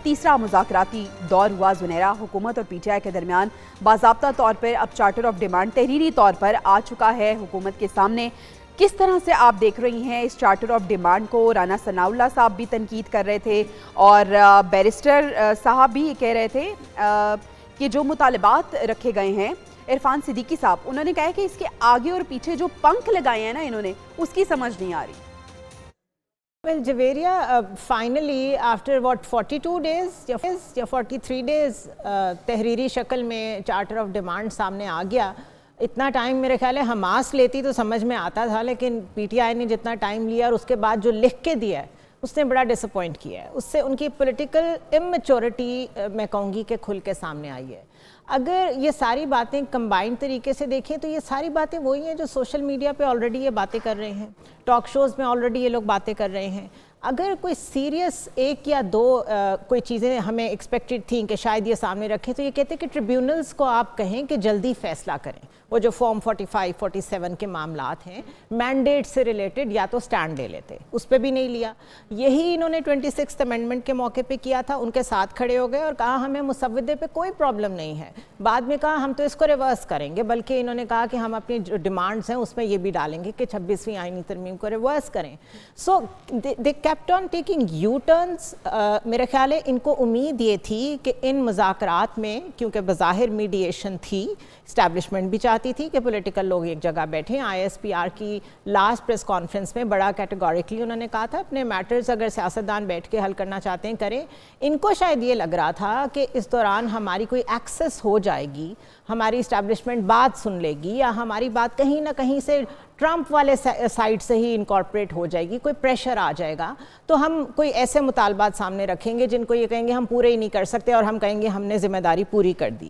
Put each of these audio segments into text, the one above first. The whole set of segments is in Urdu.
تیسرا مذاکراتی دور ہوا۔ زنیرہ حکومت اور پی ٹی آئی کے درمیان باضابطہ طور پر اب چارٹر آف ڈیمانڈ تحریری طور پر آ چکا ہے حکومت کے سامنے۔ کس طرح سے آپ دیکھ رہی ہیں اس چارٹر آف ڈیمانڈ کو؟ رانا ثناء اللہ صاحب بھی تنقید کر رہے تھے اور بیرسٹر صاحب بھی یہ کہہ رہے تھے کہ جو مطالبات رکھے گئے ہیں، عرفان صدیقی صاحب انہوں نے کہا کہ اس کے آگے اور پیچھے جو پنکھ لگائے ہیں نا انہوں نے، اس کی سمجھ نہیں آ رہی۔ Well, Javeria, finally, after what, 42 days یا 43 days تحریری شکل میں چارٹر آف ڈیمانڈ سامنے آ گیا۔ اتنا ٹائم میرے خیال ہے حماس لیتی تو سمجھ میں آتا تھا، لیکن پی ٹی آئی نے جتنا ٹائم لیا اور اس کے بعد جو لکھ کے دیا ہے اس نے بڑا ڈس اپوائنٹ کیا ہے۔ اس سے ان کی پولیٹیکل اممیچورٹی میں کہوں گی کہ کھل کے سامنے آئی ہے۔ اگر یہ ساری باتیں کمبائنڈ طریقے سے دیکھیں تو یہ ساری باتیں وہی ہیں جو سوشل میڈیا پہ آلریڈی یہ باتیں کر رہے ہیں، ٹاک شوز میں آلریڈی یہ لوگ باتیں کر رہے ہیں۔ اگر کوئی سیریس ایک یا دو کوئی چیزیں ہمیں ایکسپیکٹڈ تھیں کہ شاید یہ سامنے رکھیں تو یہ کہتے ہیں کہ ٹریبیونلز کو آپ کہیں کہ جلدی فیصلہ کریں۔ وہ جو فارم 45 47 کے معاملات ہیں مینڈیٹ سے ریلیٹڈ، یا تو سٹینڈ لے لیتے، اس پہ بھی نہیں لیا۔ یہی انہوں نے 26th امینڈمنٹ کے موقع پہ کیا تھا، ان کے ساتھ کھڑے ہو گئے اور کہا ہمیں مسودے پہ کوئی پرابلم نہیں ہے۔ بعد میں کہا ہم تو اس کو ریورس کریں گے، بلکہ انہوں نے کہا کہ ہم اپنی جو ڈیمانڈز ہیں اس میں یہ بھی ڈالیں گے کہ 26ویں آئینی ترمیم کو ریورس کریں۔ So they kept on taking U turns. میرے خیال ہے ان کو امید یہ تھی کہ ان مذاکرات میں، کیونکہ بظاہر میڈیشن تھی، اسٹیبلشمنٹ بھی چاہتی تھی کہ پولیٹیکل لوگ ایک جگہ بیٹھیں۔ آئی ایس پی آر کی لاسٹ پریس کانفرنس میں بڑا کیٹیگوریکلی انہوں نے کہا تھا اپنے میٹرز اگر سیاستدان بیٹھ کے حل کرنا چاہتے ہیں کریں۔ ان کو شاید یہ لگ رہا تھا کہ اس دوران ہماری کوئی ایکسس ہو جائے گی، ہماری اسٹیبلشمنٹ بات سن لے گی، یا ہماری بات کہیں نہ کہیں سے ٹرمپ والے سائڈ سے ہی انکارپوریٹ ہو جائے گی، کوئی پریشر آ جائے گا تو ہم کوئی ایسے مطالبات سامنے رکھیں گے جن کو یہ کہیں گے ہم پورے ہی نہیں کر سکتے، اور ہم کہیں گے ہم نے ذمہ داری پوری کر دی۔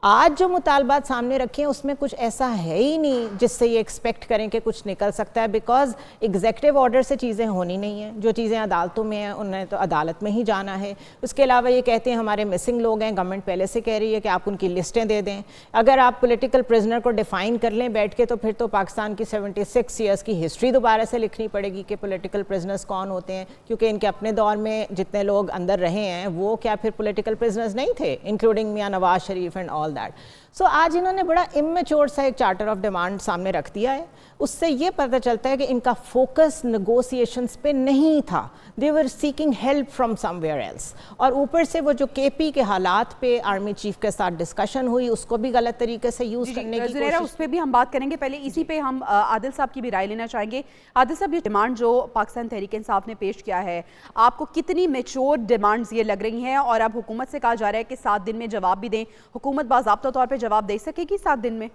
آج جو مطالبات سامنے رکھیں اس میں کچھ ایسا ہے ہی نہیں جس سے یہ ایکسپیکٹ کریں کہ کچھ نکل سکتا ہے، بیکاز ایگزیکٹو آرڈر سے چیزیں ہونی نہیں ہیں۔ جو چیزیں عدالتوں میں ہیں انہیں تو عدالت میں ہی جانا ہے۔ اس کے علاوہ یہ کہتے ہیں ہمارے مسنگ لوگ ہیں، گورنمنٹ پہلے سے کہہ رہی ہے کہ آپ ان کی لسٹیں دے دیں۔ اگر آپ پولیٹیکل پرزنر کو ڈیفائن کر لیں بیٹھ کے تو پھر تو پاکستان کی 76 ایئرس کی ہسٹری دوبارہ سے لکھنی پڑے گی کہ پولیٹیکل پرزنرز کون ہوتے ہیں، کیونکہ ان کے اپنے دور میں جتنے لوگ اندر رہے ہیں وہ کیا پھر پولیٹیکل پرزنرز نہیں تھے، including Mian Nawaz Sharif and all that. سو آج انہوں نے بڑا امیچور سا ایک چارٹر آف ڈیمانڈ سامنے رکھ دیا ہے۔ اس سے یہ پتہ چلتا ہے کہ ان کا فوکس نیگوسیشنز پہ نہیں تھا، they were seeking help from somewhere else. اور اوپر سے وہ جو کے پی کے حالات پہ آرمی چیف کے ساتھ ڈسکشن ہوئی اس کو بھی غلط طریقے سے یوز کرنے کی کوشش۔ اس پہ بھی ہم بات کریں گے، پہلے اسی پہ ہم عادل صاحب کی بھی رائے لینا چاہیں گے۔ عادل صاحب، یہ ڈیمانڈ جو پاکستان تحریک انصاف نے پیش کیا ہے، آپ کو کتنی میچور ڈیمانڈز یہ لگ رہی ہیں؟ اور اب حکومت سے کہا جا رہا ہے کہ 7 دن میں جواب بھی دیں، حکومت باضابطہ طور پہ جواب دے سکے گی 7 دن میں؟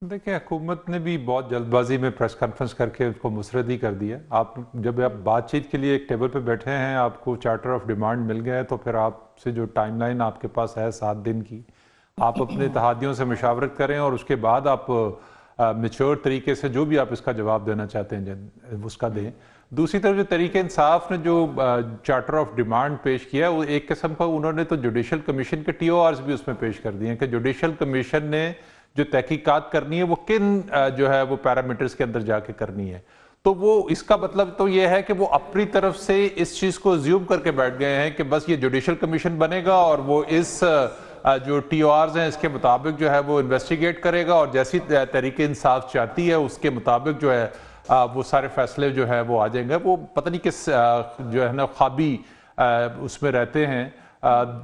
دیکھیں، حکومت نے بھی بہت جلد بازی میں پریس کانفرنس کر کے اس کو مسرد ہی کر دیا۔ جب آپ بات چیت کے لیے ایک ٹیبل پہ بیٹھے ہیں، آپ کو چارٹر آف ڈیمانڈ مل گیا ہے تو پھر آپ سے جو ٹائم لائن آپ کے پاس ہے 7 دن کی، آپ اپنے اتحادیوں سے مشاورت کریں اور اس کے بعد آپ میچور طریقے سے جو بھی آپ اس کا جواب دینا چاہتے ہیں اس کا دیں۔ دوسری طرف جو تحریک انصاف نے جو چارٹر آف ڈیمانڈ پیش کیا وہ ایک قسم کا، انہوں نے تو جوڈیشل کمیشن کے ٹی او آرز بھی اس میں پیش کر دیے ہیں کہ جوڈیشل کمیشن نے جو تحقیقات کرنی ہے وہ کن جو ہے وہ پیرامیٹرز کے اندر جا کے کرنی ہے۔ تو وہ اس کا مطلب تو یہ ہے کہ وہ اپنی طرف سے اس چیز کو زیوم کر کے بیٹھ گئے ہیں کہ بس یہ جوڈیشل کمیشن بنے گا اور وہ اس جو ٹی او آرز ہیں اس کے مطابق جو ہے وہ انویسٹیگیٹ کرے گا، اور جیسی تحریک انصاف چاہتی ہے اس کے مطابق جو ہے وہ سارے فیصلے جو ہے وہ آ جائیں گے۔ وہ پتہ نہیں کس جو ہے نا خوابی اس میں رہتے ہیں۔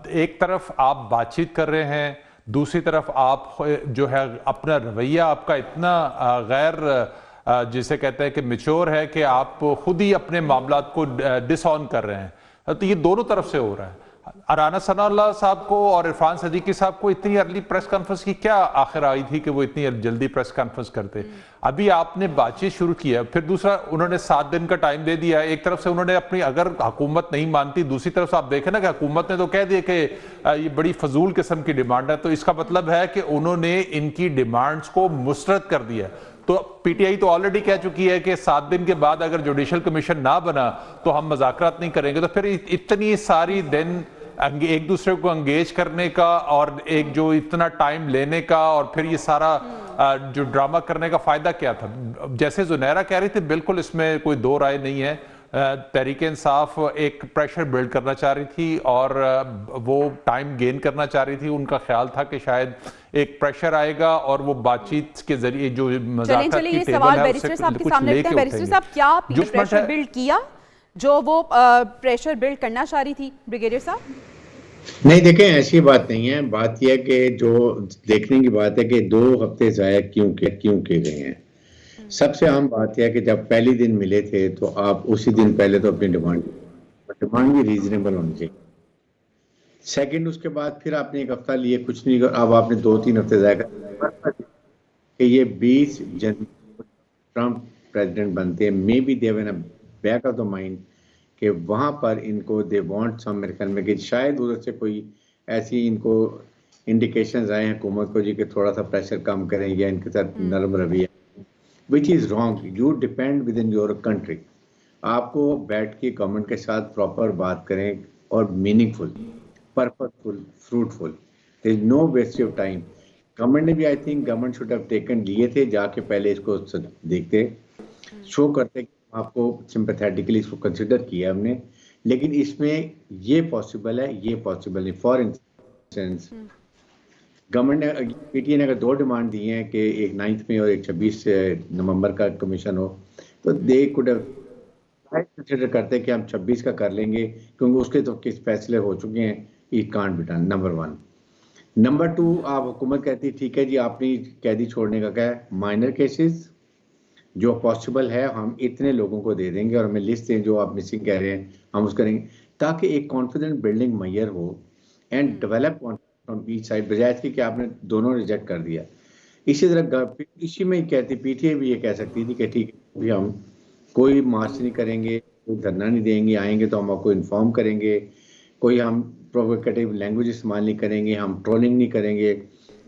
ایک طرف آپ بات چیت کر رہے ہیں، دوسری طرف آپ جو ہے اپنا رویہ آپ کا اتنا غیر جسے کہتے ہیں کہ میچور ہے کہ آپ خود ہی اپنے معاملات کو ڈس آن کر رہے ہیں۔ تو یہ دونوں طرف سے ہو رہا ہے۔ رانا ثناء اللہ صاحب کو اور عرفان صدیقی صاحب کو اتنی ارلی پریس کانفرنس کی کیا آخر آئی تھی کہ وہ اتنی جلدی پریس کانفرنس کرتے؟ ابھی آپ نے بات چیت شروع کیا، پھر دوسرا انہوں نے 7 دن کا ٹائم دے دیا۔ ایک طرف سے انہوں نے اپنی، اگر حکومت نہیں مانتی، دوسری طرف سے آپ دیکھیں نا کہ حکومت نے تو کہہ دیا کہ یہ بڑی فضول قسم کی ڈیمانڈ ہے، تو اس کا مطلب ہے کہ انہوں نے ان کی ڈیمانڈز کو مسترد کر دیا۔ تو پی ٹی آئی تو آلریڈی کہہ چکی ہے کہ 7 دن کے بعد اگر جوڈیشل کمیشن نہ بنا تو ہم مذاکرات نہیں کریں گے۔ تو پھر اتنی ساری دن ایک دوسرے کو انگیج کرنے کا اور ایک جو اتنا ٹائم لینے کا اور پھر یہ سارا جو ڈرامہ کرنے کا فائدہ کیا تھا؟ جیسے زنیرہ کہہ رہی تھی، بالکل اس میں کوئی دو رائے نہیں ہے۔ تحریک انصاف ایک پریشر بلڈ کرنا چاہ رہی تھی اور وہ ٹائم گین کرنا چاہ رہی تھی. ان کا خیال تھا کہ شاید ایک پریشر آئے گا اور وہ بات چیت کے ذریعے جو مذاکرات کی ٹیبل ہے اس سے کچھ لے کے بیرسٹر صاحب کیا پریشر بلڈ کیا جو وہ پریشر بلڈ کرنا چاہ رہی تھی بریگیڈیئر صاحب؟ نہیں دیکھیں ایسی بات نہیں ہے. بات یہ ہے کہ جو دیکھنے کی بات ہے کہ 2 ہفتے ضائع کیوں کیے گئے ہیں. سب سے عام بات یہ ہے کہ جب پہلی دن ملے تھے تو آپ اسی دن پہلے تو اپنی ڈیمانڈ بھی ریزنیبل ہونی چاہیے. سیکنڈ اس کے بعد پھر آپ نے 1 ہفتہ لیے کچھ نہیں. اب آپ نے 2-3 ہفتے ضائع کر کہ یہ 20 جنوری ٹرمپ پریزیڈنٹ بنتے ہیں. Maybe they when back of the mind کہ وہاں پر ان کو دے وانٹ سم میرے خیال میں کہ شاید ادھر سے کوئی ایسی ان کو انڈیکیشنز آئے ہیں حکومت کو جی کہ تھوڑا سا پریشر کم کریں یا ان کے ساتھ نرم رویہ. which is wrong. You depend within your country. آپ کو بیٹھ کے گورنمنٹ کے ساتھ پراپر بات کریں اور meaningful, purposeful, fruitful. there is no waste of time. Government نے بھی I think government should have taken لیے تھے جا کے پہلے اس کو دیکھتے شو کرتے آپ کو سمپیتھیٹکلی اس کو کنسیڈر کیا ہم نے. لیکن اس میں یہ پاسبل ہے یہ پاسبل نہیں. فار انسٹنس گورنمنٹ نے پی ٹی اے نے اگر 2 ڈیمانڈ دی ہیں کہ ایک 9 میں اور ایک 26 نومبر کا کمیشن ہو تو دے کوڈ کنسیڈر کرتے کہ ہم 26 کا کر لیں گے کیونکہ اس کے تو کس فیصلے ہو چکے ہیں. It can't be done. Number 1. Number 2 آپ حکومت کہتی ٹھیک ہے جی آپ نے قیدی چھوڑنے کا کیا ہے مائنر کیسز جو پاسبل ہے ہم اتنے لوگوں کو دے دیں گے اور ہمیں لسٹ دیں جو آپ مسنگ کہہ رہے ہیں ہم اس کریں گے تاکہ ایک کانفیڈنٹ بلڈنگ میئر ہو and develop from each side بجائے اس کی کہ آپ نے دونوں ریجیکٹ کر دیا. اسی طرح اسی میں کہتی پی ٹی اے بھی یہ کہہ سکتی تھی کہ ٹھیک ہے ہم کوئی مارچ نہیں کریں گے کوئی دھرنا نہیں دیں گے آئیں گے تو ہم آپ کو انفارم کریں گے کوئی ہم پرووکیٹیو لینگویج استعمال نہیں کریں گے ہم ٹرولنگ نہیں کریں گے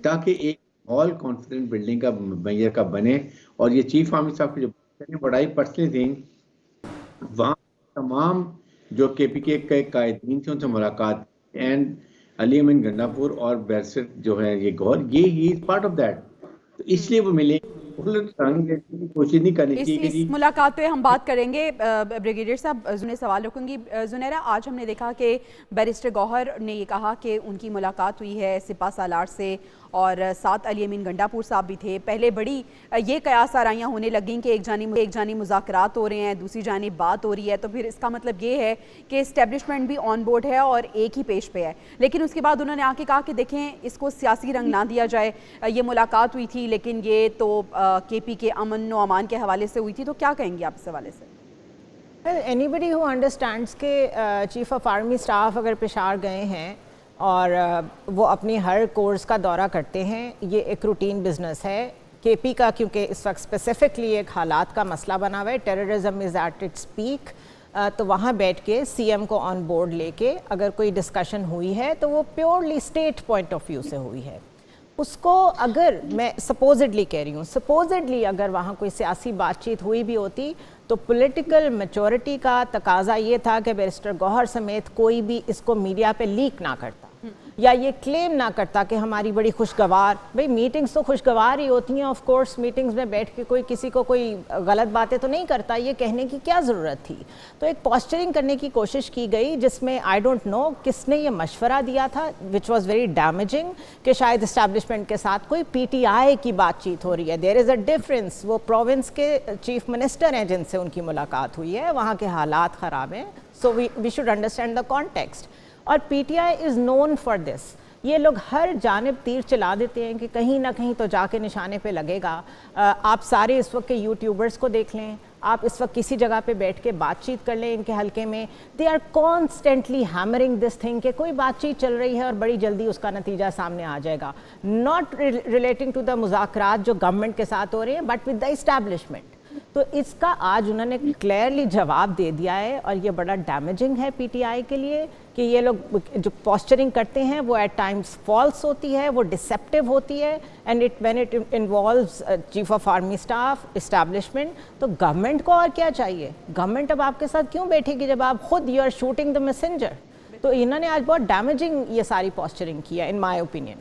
تاکہ ایک آل کانفیڈنٹ بلڈنگ کا میئر کا بنے. اور یہ چیف آرمی صاحب کی جو بڑائی پرسنلی تھیں وہاں تمام جو کے پی کے قائدین تھے ان سے ملاقات اینڈ علی امین گنڈا پور اور بیرسر جو ہے یہ گور یہ ہی از پارٹ آف دیٹ. تو اس لیے وہ ملے کوشش نہیں کرنی چاہیے. اس ملاقات پہ ہم بات کریں گے. بریگیڈیئر صاحب نے سوال رکھوں گی. زنیرہ آج ہم نے دیکھا کہ بیرسٹر گوہر نے یہ کہا کہ ان کی ملاقات ہوئی ہے سپاہ سالار سے اور ساتھ علی امین گنڈا پور صاحب بھی تھے. پہلے بڑی یہ قیاس آرائیاں ہونے لگیں کہ ایک جانب مذاکرات ہو رہے ہیں دوسری جانب بات ہو رہی ہے تو پھر اس کا مطلب یہ ہے کہ اسٹیبلشمنٹ بھی آن بورڈ ہے اور ایک ہی پیش پہ ہے. لیکن اس کے بعد انہوں نے آ کے کہا کہ دیکھیں اس کو سیاسی رنگ نہ دیا جائے. یہ ملاقات ہوئی تھی لیکن یہ تو کے پی کے امن و امان کے حوالے سے ہوئی تھی. تو کیا کہیں گے آپ اس حوالے سے؟ اینی بڈی ہو انڈرسٹینڈس کہ چیف آف آرمی اسٹاف اگر پشاور گئے ہیں اور وہ اپنی ہر کورس کا دورہ کرتے ہیں یہ ایک روٹین بزنس ہے. کے پی کا کیونکہ اس وقت اسپیسیفکلی ایک حالات کا مسئلہ بنا ہوا ہے terrorism is at its peak تو وہاں بیٹھ کے سی ایم کو آن بورڈ لے کے اگر کوئی ڈسکشن ہوئی ہے تو وہ purely state point of view سے ہوئی ہے. اس کو اگر میں سپوزڈلی کہہ رہی ہوں سپوزڈلی اگر وہاں کوئی سیاسی بات چیت ہوئی بھی ہوتی تو پولیٹیکل میچورٹی کا تقاضا یہ تھا کہ بیرسٹر گوہر سمیت کوئی بھی اس کو میڈیا پہ لیک نہ کرتا یا یہ کلیم نہ کرتا کہ ہماری بڑی خوشگوار بھئی میٹنگز تو خوشگوار ہی ہوتی ہیں آف کورس میٹنگز میں بیٹھ کے کوئی کسی کو کوئی غلط باتیں تو نہیں کرتا یہ کہنے کی کیا ضرورت تھی. تو ایک پوسچرنگ کرنے کی کوشش کی گئی جس میں آئی ڈونٹ نو کس نے یہ مشورہ دیا تھا وچ واز ویری ڈیمیجنگ کہ شاید اسٹیبلشمنٹ کے ساتھ کوئی پی ٹی آئی کی بات چیت ہو رہی ہے. دیر از اے ڈفرینس. وہ پروونس کے چیف منسٹر ہیں جن سے ان کی ملاقات ہوئی ہے وہاں کے حالات خراب ہیں so we should understand the context. اور P T I is known for this. یہ لوگ ہر جانب تیر چلا دیتے ہیں کہ کہیں نہ کہیں تو جا کے نشانے پہ لگے گا. آپ سارے اس وقت کے یوٹیوبرز کو دیکھ لیں آپ اس وقت کسی جگہ پہ بیٹھ کے بات چیت کر لیں ان کے حلقے میں they are constantly hammering this thing کہ کوئی بات چیت چل رہی ہے اور بڑی جلدی اس کا نتیجہ سامنے آ جائے گا. ناٹ ریلیٹنگ ٹو دا مذاکرات جو گورنمنٹ کے ساتھ ہو رہے ہیں بٹ ود دا اسٹیبلشمنٹ. تو اس کا آج انہوں نے کلیئرلی جواب دے دیا ہے اور یہ بڑا ڈیمیجنگ ہے پی ٹی آئی کے لیے کہ یہ لوگ جو پوسچرنگ کرتے ہیں وہ ایٹ ٹائمز فالس ہوتی ہے وہ ڈسیپٹیو ہوتی ہے and when it involves chief of army staff establishment. تو گورنمنٹ کو اور کیا چاہیے؟ گورنمنٹ اب آپ کے ساتھ کیوں بیٹھے گی جب آپ خود you are shooting the messenger. تو انہوں نے آج بہت ڈیمیجنگ یہ ساری پوسچرنگ کیا ان مائی اوپینین.